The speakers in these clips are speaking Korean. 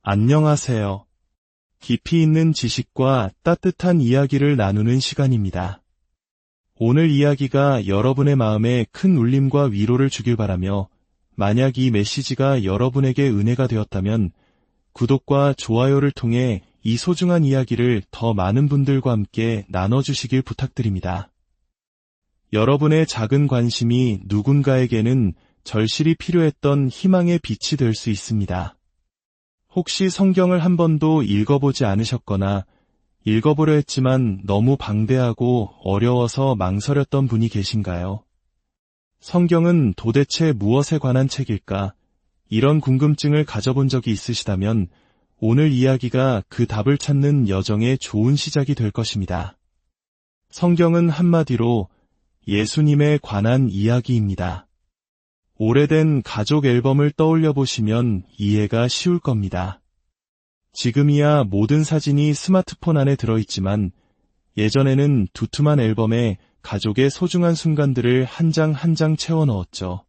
안녕하세요. 깊이 있는 지식과 따뜻한 이야기를 나누는 시간입니다. 오늘 이야기가 여러분의 마음에 큰 울림과 위로를 주길 바라며, 만약 이 메시지가 여러분에게 은혜가 되었다면 구독과 좋아요를 통해 이 소중한 이야기를 더 많은 분들과 함께 나눠주시길 부탁드립니다. 여러분의 작은 관심이 누군가에게는 절실히 필요했던 희망의 빛이 될 수 있습니다. 혹시 성경을 한 번도 읽어보지 않으셨거나 읽어보려 했지만 너무 방대하고 어려워서 망설였던 분이 계신가요? 성경은 도대체 무엇에 관한 책일까? 이런 궁금증을 가져본 적이 있으시다면 오늘 이야기가 그 답을 찾는 여정의 좋은 시작이 될 것입니다. 성경은 한마디로 예수님에 관한 이야기입니다. 오래된 가족 앨범을 떠올려 보시면 이해가 쉬울 겁니다. 지금이야 모든 사진이 스마트폰 안에 들어있지만 예전에는 두툼한 앨범에 가족의 소중한 순간들을 한 장 한 장 채워 넣었죠.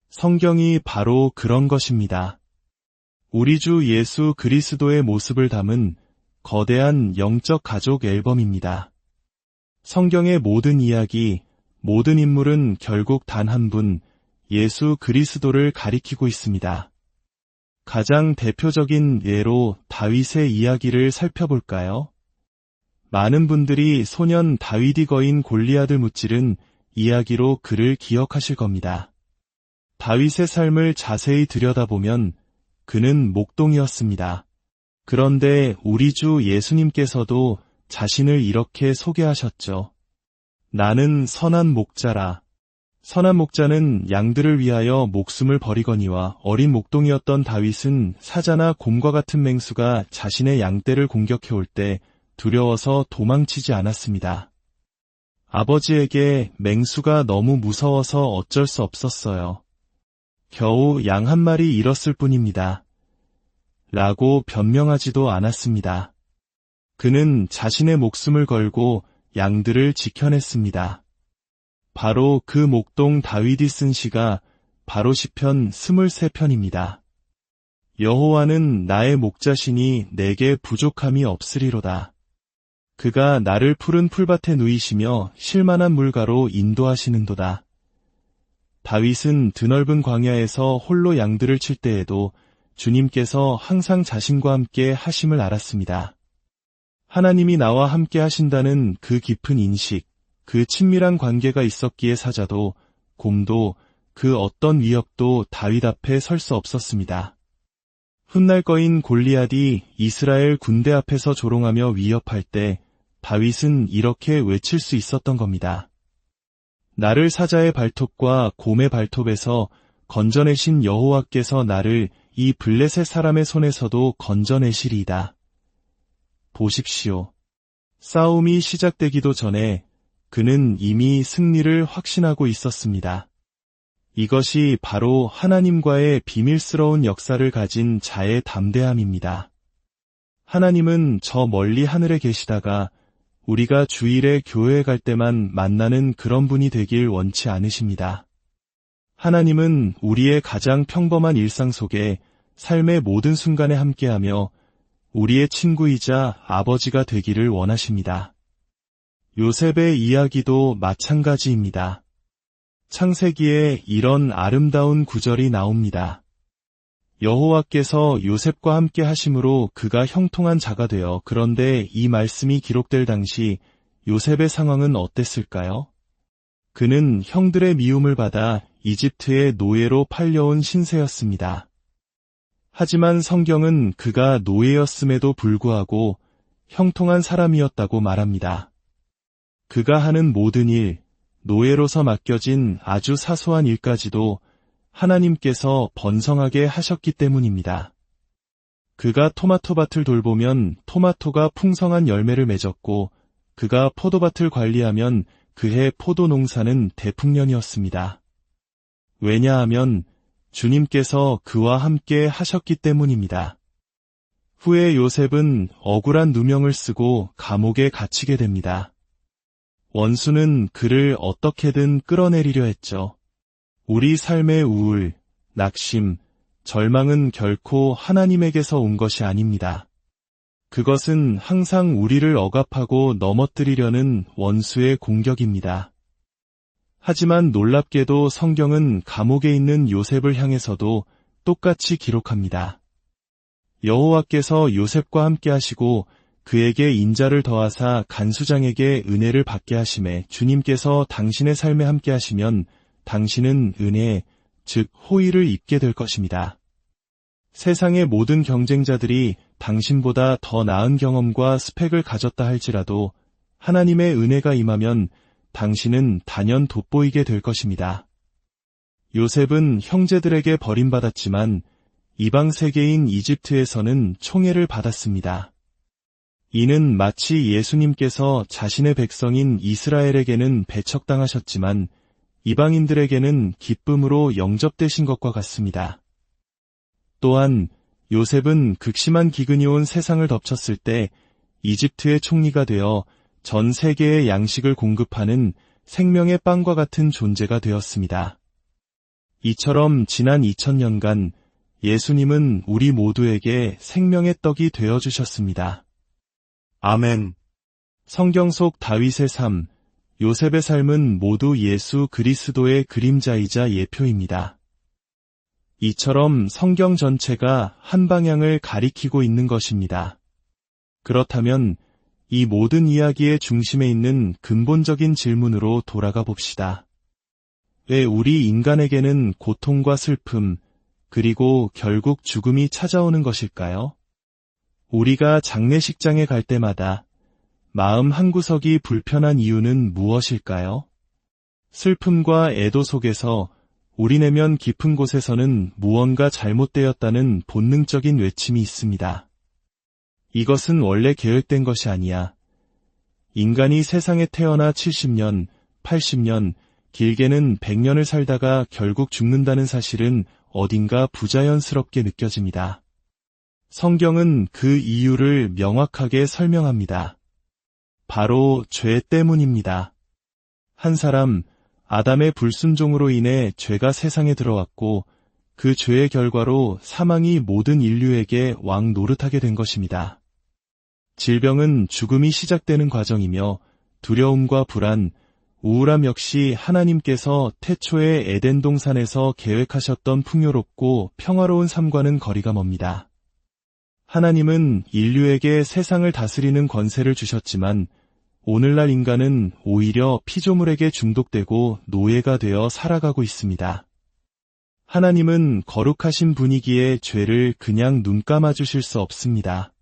성경이 바로 그런 것입니다. 우리 주 예수 그리스도의 모습을 담은 거대한 영적 가족 앨범입니다. 성경의 모든 이야기, 모든 인물은 결국 단 한 분, 예수 그리스도를 가리키고 있습니다. 가장 대표적인 예로 다윗의 이야기를 살펴볼까요? 많은 분들이 소년 다윗이 거인 골리앗을 무찌른 이야기로 그를 기억하실 겁니다. 다윗의 삶을 자세히 들여다보면 그는 목동이었습니다. 그런데 우리 주 예수님께서도 자신을 이렇게 소개하셨죠. 나는 선한 목자라. 선한 목자는 양들을 위하여 목숨을 버리거니와 어린 목동이었던 다윗은 사자나 곰과 같은 맹수가 자신의 양떼를 공격해올 때 두려워서 도망치지 않았습니다. 아버지에게 맹수가 너무 무서워서 어쩔 수 없었어요. 겨우 양 한 마리 잃었을 뿐입니다. 라고 변명하지도 않았습니다. 그는 자신의 목숨을 걸고 양들을 지켜냈습니다. 바로 그 목동 다윗이 쓴 시가 바로 시편 23편입니다. 여호와는 나의 목자시니 내게 부족함이 없으리로다. 그가 나를 푸른 풀밭에 누이시며 쉴만한 물가로 인도하시는도다. 다윗은 드넓은 광야에서 홀로 양들을 칠 때에도 주님께서 항상 자신과 함께 하심을 알았습니다. 하나님이 나와 함께 하신다는 그 깊은 인식, 그 친밀한 관계가 있었기에 사자도, 곰도, 그 어떤 위협도 다윗 앞에 설 수 없었습니다. 훗날 거인 골리앗이 이스라엘 군대 앞에서 조롱하며 위협할 때 다윗은 이렇게 외칠 수 있었던 겁니다. 나를 사자의 발톱과 곰의 발톱에서 건져내신 여호와께서 나를 이 블레셋 사람의 손에서도 건져내시리이다. 보십시오. 싸움이 시작되기도 전에 그는 이미 승리를 확신하고 있었습니다. 이것이 바로 하나님과의 비밀스러운 역사를 가진 자의 담대함입니다. 하나님은 저 멀리 하늘에 계시다가 우리가 주일에 교회에 갈 때만 만나는 그런 분이 되길 원치 않으십니다. 하나님은 우리의 가장 평범한 일상 속에 삶의 모든 순간에 함께하며 우리의 친구이자 아버지가 되기를 원하십니다. 요셉의 이야기도 마찬가지입니다. 창세기에 이런 아름다운 구절이 나옵니다. 여호와께서 요셉과 함께 하심으로 그가 형통한 자가 되어. 그런데 이 말씀이 기록될 당시 요셉의 상황은 어땠을까요? 그는 형들의 미움을 받아 이집트의 노예로 팔려온 신세였습니다. 하지만 성경은 그가 노예였음에도 불구하고 형통한 사람이었다고 말합니다. 그가 하는 모든 일, 노예로서 맡겨진 아주 사소한 일까지도 하나님께서 번성하게 하셨기 때문입니다. 그가 토마토밭을 돌보면 토마토가 풍성한 열매를 맺었고, 그가 포도밭을 관리하면 그해 포도 농사는 대풍년이었습니다. 왜냐하면 주님께서 그와 함께 하셨기 때문입니다. 후에 요셉은 억울한 누명을 쓰고 감옥에 갇히게 됩니다. 원수는 그를 어떻게든 끌어내리려 했죠. 우리 삶의 우울, 낙심, 절망은 결코 하나님에게서 온 것이 아닙니다. 그것은 항상 우리를 억압하고 넘어뜨리려는 원수의 공격입니다. 하지만 놀랍게도 성경은 감옥에 있는 요셉을 향해서도 똑같이 기록합니다. 여호와께서 요셉과 함께 하시고 그에게 인자를 더하사 간수장에게 은혜를 받게 하심에 주님께서 당신의 삶에 함께 하시면 당신은 은혜, 즉 호의를 입게 될 것입니다. 세상의 모든 경쟁자들이 당신보다 더 나은 경험과 스펙을 가졌다 할지라도 하나님의 은혜가 임하면 당신은 단연 돋보이게 될 것입니다. 요셉은 형제들에게 버림받았지만 이방 세계인 이집트에서는 총애를 받았습니다. 이는 마치 예수님께서 자신의 백성인 이스라엘에게는 배척당하셨지만 이방인들에게는 기쁨으로 영접되신 것과 같습니다. 또한 요셉은 극심한 기근이 온 세상을 덮쳤을 때 이집트의 총리가 되어 전 세계에 양식을 공급하는 생명의 빵과 같은 존재가 되었습니다. 이처럼 지난 2000년간 예수님은 우리 모두에게 생명의 떡이 되어주셨습니다. 아멘. 성경 속 다윗의 삶, 요셉의 삶은 모두 예수 그리스도의 그림자이자 예표입니다. 이처럼 성경 전체가 한 방향을 가리키고 있는 것입니다. 그렇다면 이 모든 이야기의 중심에 있는 근본적인 질문으로 돌아가 봅시다. 왜 우리 인간에게는 고통과 슬픔, 그리고 결국 죽음이 찾아오는 것일까요? 우리가 장례식장에 갈 때마다 마음 한구석이 불편한 이유는 무엇일까요? 슬픔과 애도 속에서 우리 내면 깊은 곳에서는 무언가 잘못되었다는 본능적인 외침이 있습니다. 이것은 원래 계획된 것이 아니야. 인간이 세상에 태어나 70년, 80년, 길게는 100년을 살다가 결국 죽는다는 사실은 어딘가 부자연스럽게 느껴집니다. 성경은 그 이유를 명확하게 설명합니다. 바로 죄 때문입니다. 한 사람, 아담의 불순종으로 인해 죄가 세상에 들어왔고 그 죄의 결과로 사망이 모든 인류에게 왕 노릇하게 된 것입니다. 질병은 죽음이 시작되는 과정이며 두려움과 불안, 우울함 역시 하나님께서 태초의 에덴 동산에서 계획하셨던 풍요롭고 평화로운 삶과는 거리가 멉니다. 하나님은 인류에게 세상을 다스리는 권세를 주셨지만 오늘날 인간은 오히려 피조물에게 중독되고 노예가 되어 살아가고 있습니다. 하나님은 거룩하신 분이기에 죄를 그냥 눈 감아주실 수 없습니다.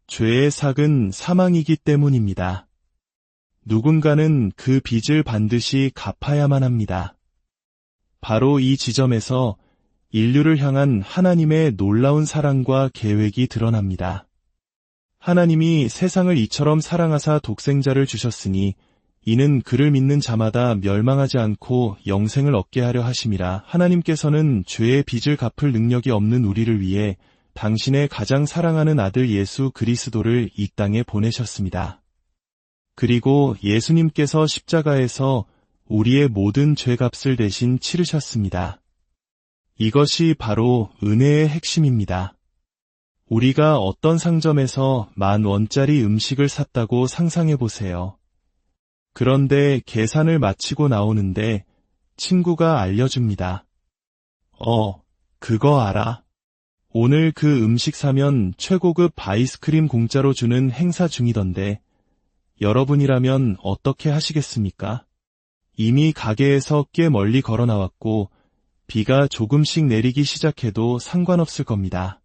죄의 삭은 사망이기 때문입니다. 누군가는 그 빚을 반드시 갚아야만 합니다. 바로 이 지점에서 인류를 향한 하나님의 놀라운 사랑과 계획이 드러납니다. 하나님이 세상을 이처럼 사랑하사 독생자를 주셨으니 이는 그를 믿는 자마다 멸망하지 않고 영생을 얻게 하려 하심이라. 하나님께서는 죄의 빚을 갚을 능력이 없는 우리를 위해 당신의 가장 사랑하는 아들 예수 그리스도를 이 땅에 보내셨습니다. 그리고 예수님께서 십자가에서 우리의 모든 죄값을 대신 치르셨습니다. 이것이 바로 은혜의 핵심입니다. 우리가 어떤 상점에서 10,000원짜리 음식을 샀다고 상상해 보세요. 그런데 계산을 마치고 나오는데 친구가 알려줍니다. 그거 알아? 오늘 그 음식 사면 최고급 아이스크림 공짜로 주는 행사 중이던데 여러분이라면 어떻게 하시겠습니까? 이미 가게에서 꽤 멀리 걸어 나왔고 비가 조금씩 내리기 시작해도 상관없을 겁니다.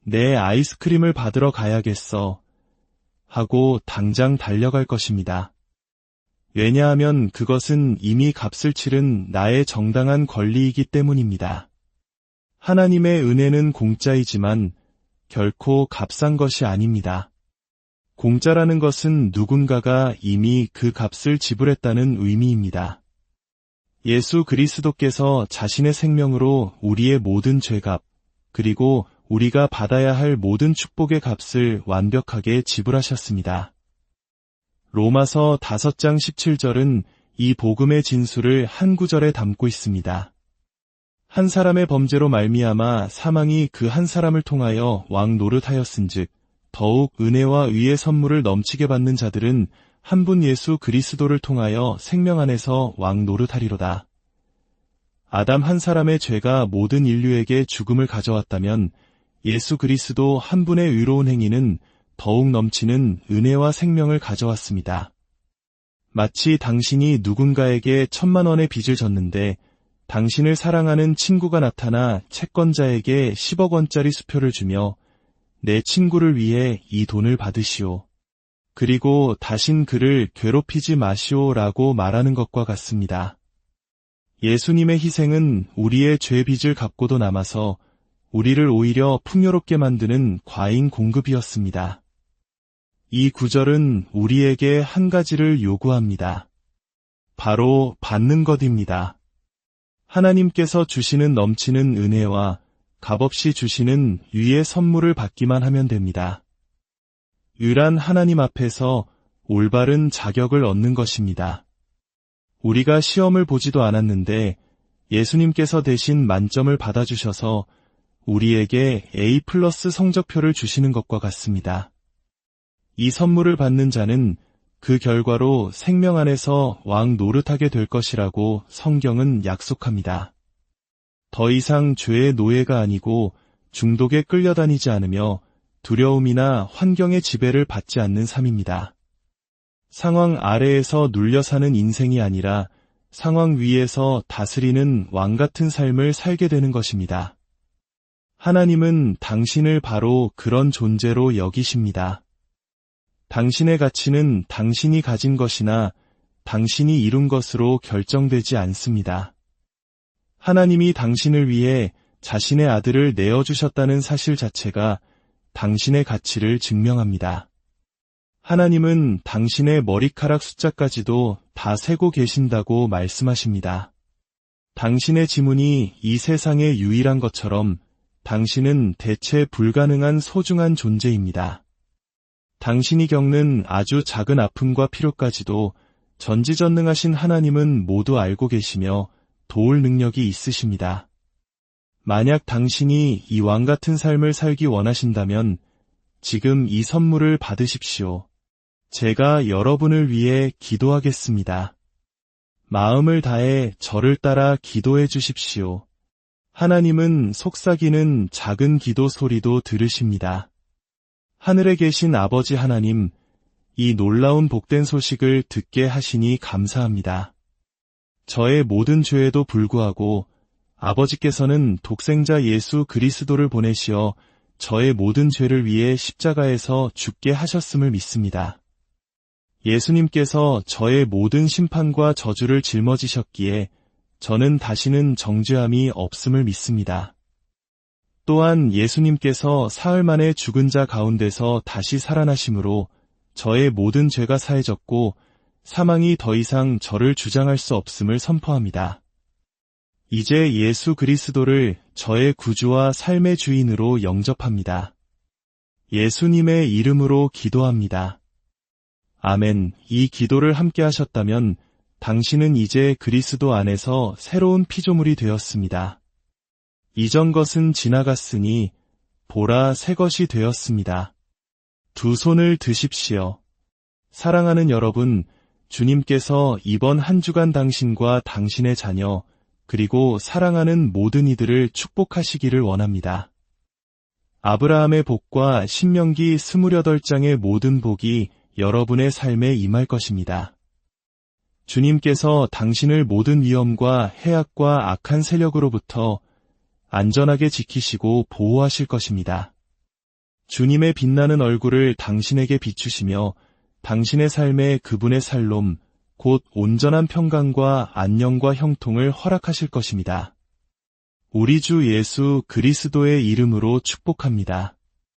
내 아이스크림을 받으러 가야겠어 하고 당장 달려갈 것입니다. 왜냐하면 그것은 이미 값을 치른 나의 정당한 권리이기 때문입니다. 하나님의 은혜는 공짜이지만 결코 값싼 것이 아닙니다. 공짜라는 것은 누군가가 이미 그 값을 지불했다는 의미입니다. 예수 그리스도께서 자신의 생명으로 우리의 모든 죄값, 그리고 우리가 받아야 할 모든 축복의 값을 완벽하게 지불하셨습니다. 로마서 5장 17절은 이 복음의 진수를 한 구절에 담고 있습니다. 한 사람의 범죄로 말미암아 사망이 그 한 사람을 통하여 왕 노릇하였은즉 더욱 은혜와 의의 선물을 넘치게 받는 자들은 한 분 예수 그리스도를 통하여 생명 안에서 왕 노릇하리로다. 아담 한 사람의 죄가 모든 인류에게 죽음을 가져왔다면 예수 그리스도 한 분의 의로운 행위는 더욱 넘치는 은혜와 생명을 가져왔습니다. 마치 당신이 누군가에게 1,000만 원의 빚을 졌는데 당신을 사랑하는 친구가 나타나 채권자에게 10억 원짜리 수표를 주며 내 친구를 위해 이 돈을 받으시오. 그리고 다신 그를 괴롭히지 마시오라고 말하는 것과 같습니다. 예수님의 희생은 우리의 죄 빚을 갚고도 남아서 우리를 오히려 풍요롭게 만드는 과잉 공급이었습니다. 이 구절은 우리에게 한 가지를 요구합니다. 바로 받는 것입니다. 하나님께서 주시는 넘치는 은혜와 값없이 주시는 위의 선물을 받기만 하면 됩니다. 유일한 하나님 앞에서 올바른 자격을 얻는 것입니다. 우리가 시험을 보지도 않았는데 예수님께서 대신 만점을 받아주셔서 우리에게 A+ 성적표를 주시는 것과 같습니다. 이 선물을 받는 자는 그 결과로 생명 안에서 왕 노릇하게 될 것이라고 성경은 약속합니다. 더 이상 죄의 노예가 아니고 중독에 끌려다니지 않으며 두려움이나 환경의 지배를 받지 않는 삶입니다. 상황 아래에서 눌려 사는 인생이 아니라 상황 위에서 다스리는 왕 같은 삶을 살게 되는 것입니다. 하나님은 당신을 바로 그런 존재로 여기십니다. 당신의 가치는 당신이 가진 것이나 당신이 이룬 것으로 결정되지 않습니다. 하나님이 당신을 위해 자신의 아들을 내어주셨다는 사실 자체가 당신의 가치를 증명합니다. 하나님은 당신의 머리카락 숫자까지도 다 세고 계신다고 말씀하십니다. 당신의 지문이 이 세상의 유일한 것처럼 당신은 대체 불가능한 소중한 존재입니다. 당신이 겪는 아주 작은 아픔과 필요까지도 전지전능하신 하나님은 모두 알고 계시며 도울 능력이 있으십니다. 만약 당신이 이 왕 같은 삶을 살기 원하신다면 지금 이 선물을 받으십시오. 제가 여러분을 위해 기도하겠습니다. 마음을 다해 저를 따라 기도해 주십시오. 하나님은 속삭이는 작은 기도 소리도 들으십니다. 하늘에 계신 아버지 하나님, 이 놀라운 복된 소식을 듣게 하시니 감사합니다. 저의 모든 죄에도 불구하고 아버지께서는 독생자 예수 그리스도를 보내시어 저의 모든 죄를 위해 십자가에서 죽게 하셨음을 믿습니다. 예수님께서 저의 모든 심판과 저주를 짊어지셨기에 저는 다시는 정죄함이 없음을 믿습니다. 또한 예수님께서 사흘 만에 죽은 자 가운데서 다시 살아나심으로 저의 모든 죄가 사해졌고 사망이 더 이상 저를 주장할 수 없음을 선포합니다. 이제 예수 그리스도를 저의 구주와 삶의 주인으로 영접합니다. 예수님의 이름으로 기도합니다. 아멘. 이 기도를 함께 하셨다면 당신은 이제 그리스도 안에서 새로운 피조물이 되었습니다. 이전 것은 지나갔으니 보라 새 것이 되었습니다. 두 손을 드십시오. 사랑하는 여러분, 주님께서 이번 한 주간 당신과 당신의 자녀, 그리고 사랑하는 모든 이들을 축복하시기를 원합니다. 아브라함의 복과 신명기 28장의 모든 복이 여러분의 삶에 임할 것입니다. 주님께서 당신을 모든 위험과 해악과 악한 세력으로부터 안전하게 지키시고 보호하실 것입니다. 주님의 빛나는 얼굴을 당신에게 비추시며 당신의 삶에 그분의 살롬, 곧 온전한 평강과 안녕과 형통을 허락하실 것입니다. 우리 주 예수 그리스도의 이름으로 축복합니다.